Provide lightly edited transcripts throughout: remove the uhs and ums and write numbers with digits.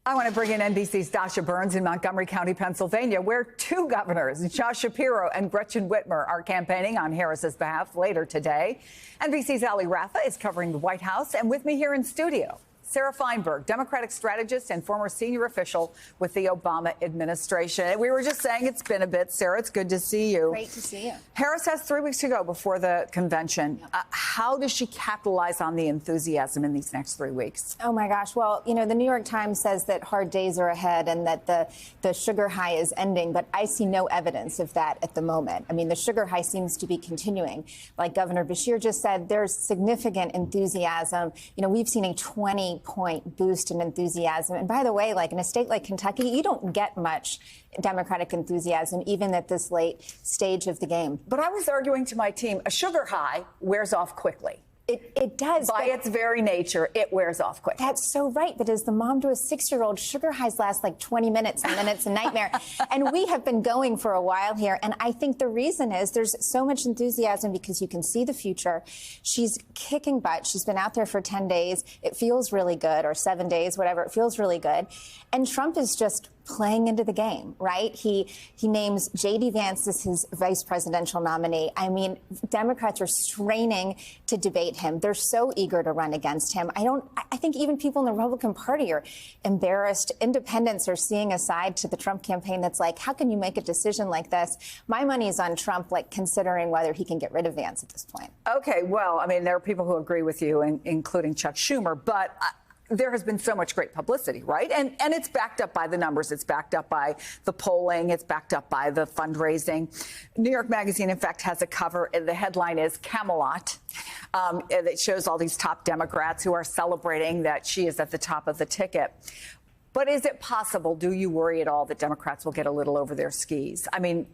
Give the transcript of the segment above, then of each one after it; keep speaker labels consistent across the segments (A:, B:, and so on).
A: I want to bring in NBC's Dasha Burns in Montgomery County, Pennsylvania, where two governors, Josh Shapiro and Gretchen Whitmer, are campaigning on Harris's behalf later today. NBC's Ali Rafa is covering the White House, and with me here in studio, Sarah Feinberg, Democratic strategist and former senior official with the Obama administration. We were just saying it's been a bit. Sarah, it's good to see you.
B: Great to see you.
A: Harris has 3 weeks to go before the convention.
B: Yep.
A: How does she capitalize on the enthusiasm in these next 3 weeks?
B: Oh, my gosh. Well, you know, the New York Times says that hard days are ahead and that the sugar high is ending, but I see no evidence of that at the moment. I mean, the sugar high seems to be continuing. Like Governor Beshear just said, there's significant enthusiasm. You know, we've seen a 20-point boost in enthusiasm. And by the way, like in a state like Kentucky, you don't get much Democratic enthusiasm, even at this late stage of the game.
A: But I was arguing to my team, a sugar high wears off quickly.
B: It does.
A: By its very nature, it wears off quickly.
B: That's so right. But as the mom to a 6-year-old, sugar highs last like 20 minutes, and then it's a nightmare. And we have been going for a while here. And I think the reason is there's so much enthusiasm because you can see the future. She's kicking butt. She's been out there for 10 days. It feels really good, or 7 days, whatever. It feels really good. And Trump is just playing into the game, right? He names J.D. Vance as his vice presidential nominee. I mean, Democrats are straining to debate him. They're so eager to run against him. I think even people in the Republican Party are embarrassed. Independents are seeing a side to the Trump campaign that's like, how can you make a decision like this? My money is on Trump, like considering whether he can get rid of Vance at this point.
A: Okay, well, I mean, there are people who agree with you, including Chuck Schumer, but there has been so much great publicity, right? And it's backed up by the numbers. It's backed up by the polling. It's backed up by the fundraising. New York Magazine, in fact, has a cover. The headline is Camelot. That shows all these top Democrats who are celebrating that she is at the top of the ticket. But is it possible, do you worry at all, that Democrats will get a little over their skis? I mean,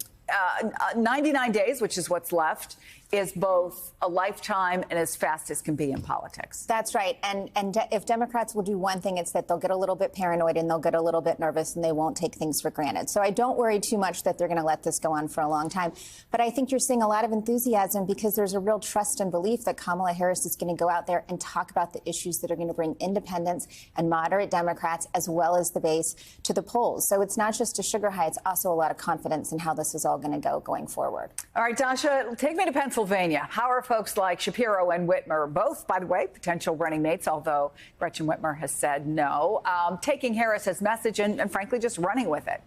A: 99 days, which is what's left, is both a lifetime and as fast as can be in politics.
B: That's right. And if Democrats will do one thing, it's that they'll get a little bit paranoid and they'll get a little bit nervous and they won't take things for granted. So I don't worry too much that they're going to let this go on for a long time. But I think you're seeing a lot of enthusiasm because there's a real trust and belief that Kamala Harris is going to go out there and talk about the issues that are going to bring independents and moderate Democrats, as well as the base, to the polls. So it's not just a sugar high. It's also a lot of confidence in how this is all going to go going forward. All
A: right, Dasha, take me to Pennsylvania. How are folks like Shapiro and Whitmer, both, by the way, potential running mates, although Gretchen Whitmer has said no, taking Harris's message and frankly, just running with it?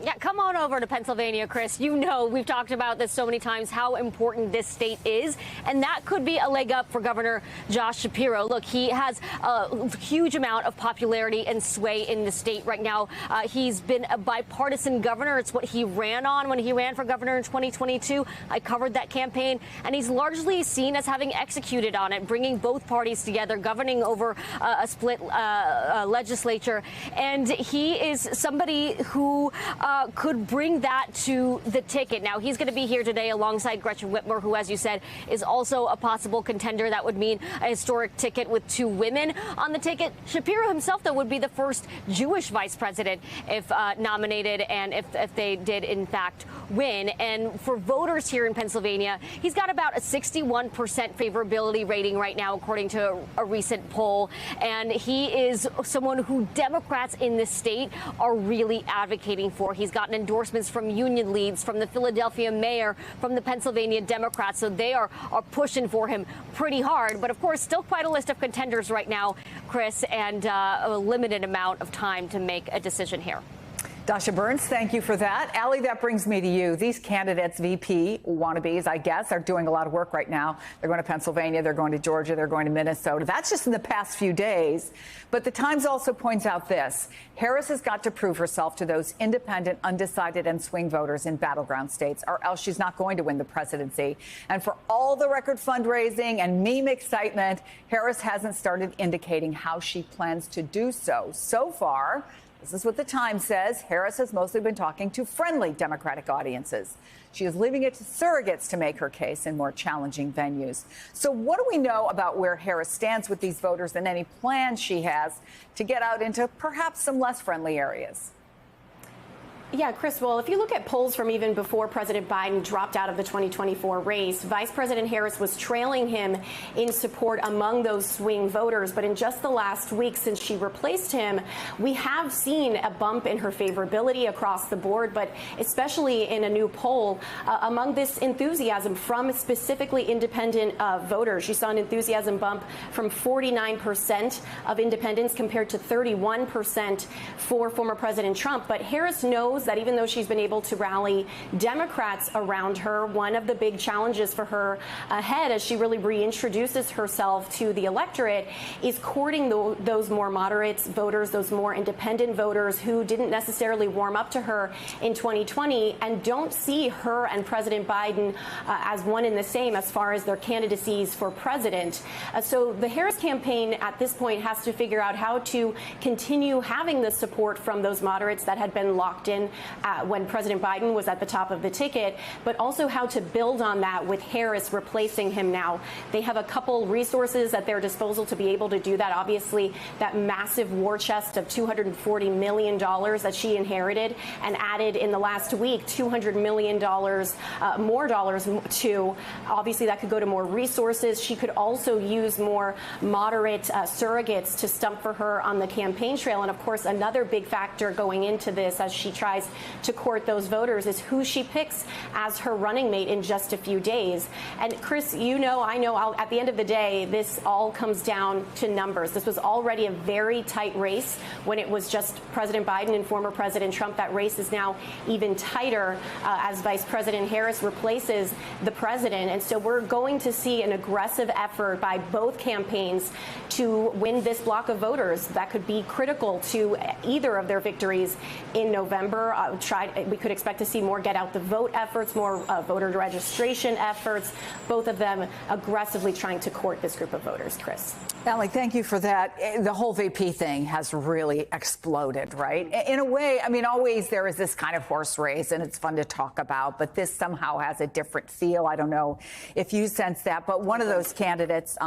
C: Yeah, come on over to Pennsylvania, Chris. You know, we've talked about this so many times, how important this state is. And that could be a leg up for Governor Josh Shapiro. Look, he has a huge amount of popularity and sway in the state right now. He's been a bipartisan governor. It's what he ran on when he ran for governor in 2022. I covered that campaign. And he's largely seen as having executed on it, bringing both parties together, governing over a split legislature. And he is somebody who could bring that to the ticket. Now, he's going to be here today alongside Gretchen Whitmer, who, as you said, is also a possible contender. That would mean a historic ticket with 2 women on the ticket. Shapiro himself, though, would be the first Jewish vice president if nominated and if they did, in fact, win. And for voters here in Pennsylvania, he's got about a 61% favorability rating right now, according to a recent poll. And he is someone who Democrats in this state are really advocating for. He's gotten endorsements from union leads, from the Philadelphia mayor, from the Pennsylvania Democrats. So they are pushing for him pretty hard. But, of course, still quite a list of contenders right now, Chris, and a limited amount of time to make a decision here.
A: Dasha Burns, thank you for that. Ali, that brings me to you. These candidates, VP wannabes, I guess, are doing a lot of work right now. They're going to Pennsylvania, they're going to Georgia, they're going to Minnesota. That's just in the past few days. But the Times also points out this. Harris has got to prove herself to those independent, undecided, and swing voters in battleground states, or else she's not going to win the presidency. And for all the record fundraising and meme excitement, Harris hasn't started indicating how she plans to do so. So far, this is what the Times says. Harris has mostly been talking to friendly Democratic audiences. She is leaving it to surrogates to make her case in more challenging venues. So what do we know about where Harris stands with these voters and any plans she has to get out into perhaps some less friendly areas?
D: Yeah, Chris, well, if you look at polls from even before President Biden dropped out of the 2024 race, Vice President Harris was trailing him in support among those swing voters. But in just the last week since she replaced him, we have seen a bump in her favorability across the board, but especially in a new poll among this enthusiasm from specifically independent voters. You saw an enthusiasm bump from 49% of independents compared to 31% for former President Trump. But Harris knows that even though she's been able to rally Democrats around her, one of the big challenges for her ahead as she really reintroduces herself to the electorate is courting those more moderate voters, those more independent voters who didn't necessarily warm up to her in 2020 and don't see her and President Biden as one and the same as far as their candidacies for president. So the Harris campaign at this point has to figure out how to continue having the support from those moderates that had been locked in when President Biden was at the top of the ticket, but also how to build on that with Harris replacing him now. They have a couple resources at their disposal to be able to do that. Obviously, that massive war chest of $240 million that she inherited and added in the last week, $200 million more dollars to. Obviously, that could go to more resources. She could also use more moderate surrogates to stump for her on the campaign trail. And of course, another big factor going into this as she tries to court those voters is who she picks as her running mate in just a few days. And Chris, you know, I know at the end of the day, this all comes down to numbers. This was already a very tight race when it was just President Biden and former President Trump. That race is now even tighter as Vice President Harris replaces the president. And so we're going to see an aggressive effort by both campaigns to win this block of voters. That could be critical to either of their victories in November. We could expect to see more get out the vote efforts, more voter registration efforts, both of them aggressively trying to court this group of voters. Chris.
A: Allie, thank you for that. The whole VP thing has really exploded, right? In a way, I mean, always there is this kind of horse race and it's fun to talk about, but this somehow has a different feel. I don't know if you sense that, but one of those candidates,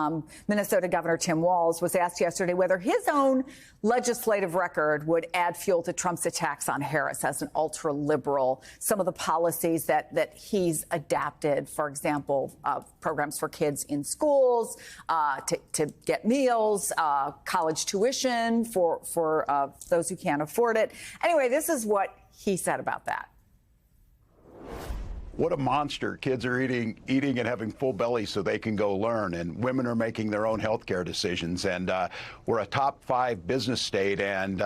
A: Minnesota Governor Tim Walz, was asked yesterday whether his own legislative record would add fuel to Trump's attacks on Harris as an ultra-liberal. Some of the policies that he's adapted, for example, programs for kids in schools, to get meals, college tuition for those who can't afford it. Anyway, this is what he said about that.
E: What a monster. Kids are eating and having full bellies so they can go learn, and women are making their own health care decisions. And we're a top 5 business state, and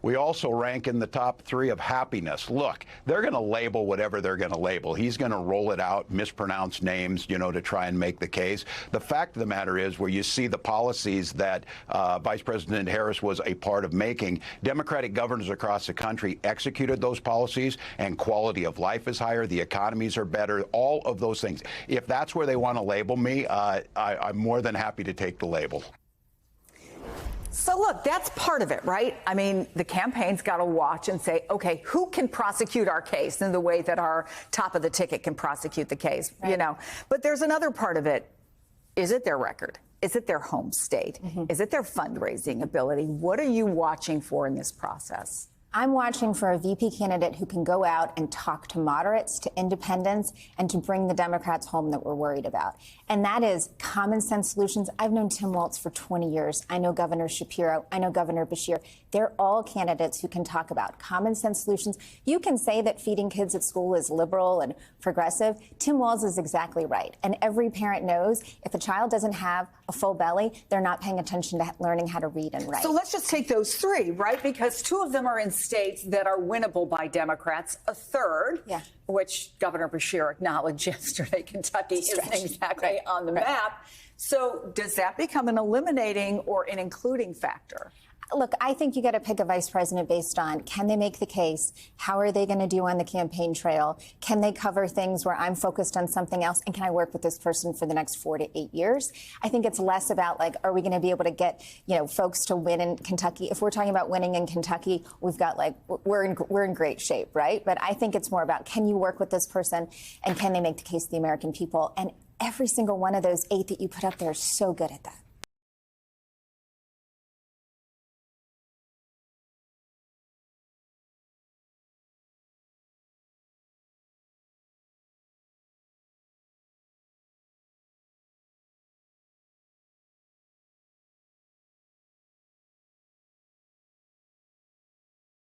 E: we also rank in the top 3 of happiness. Look, they're going to label whatever they're going to label. He's going to roll it out, mispronounce names, to try and make the case. The fact of the matter is, where you see the policies that Vice President Harris was a part of making, Democratic governors across the country executed those policies, and quality of life is higher, the economies are better, all of those things. If that's where they want to label me, I'm more than happy to take the label.
A: So, look, that's part of it, right? I mean, the campaign's got to watch and say, OK, who can prosecute our case in the way that our top of the ticket can prosecute the case, right. But there's another part of it. Is it their record? Is it their home state? Mm-hmm. Is it their fundraising ability? What are you watching for in this process?
B: I'm watching for a VP candidate who can go out and talk to moderates, to independents, and to bring the Democrats home that we're worried about. And that is common sense solutions. I've known Tim Walz for 20 years. I know Governor Shapiro. I know Governor Beshear. They're all candidates who can talk about common sense solutions. You can say that feeding kids at school is liberal and progressive. Tim Walz is exactly right. And every parent knows if a child doesn't have a full belly, they're not paying attention to learning how to read and write.
A: So let's just take those 3, right? Because 2 of them are in states that are winnable by Democrats. A third, which Governor Beshear acknowledged yesterday, Kentucky isn't exactly on the map. So does that become an eliminating or an including factor?
B: Look, I think you got to pick a vice president based on, can they make the case? How are they going to do on the campaign trail? Can they cover things where I'm focused on something else? And can I work with this person for the next 4 to 8 years? I think it's less about, like, are we going to be able to get, folks to win in Kentucky? If we're talking about winning in Kentucky, we've got, we're in great shape, right? But I think it's more about, can you work with this person and can they make the case to the American people? And every single one of those 8 that you put up there is so good at that.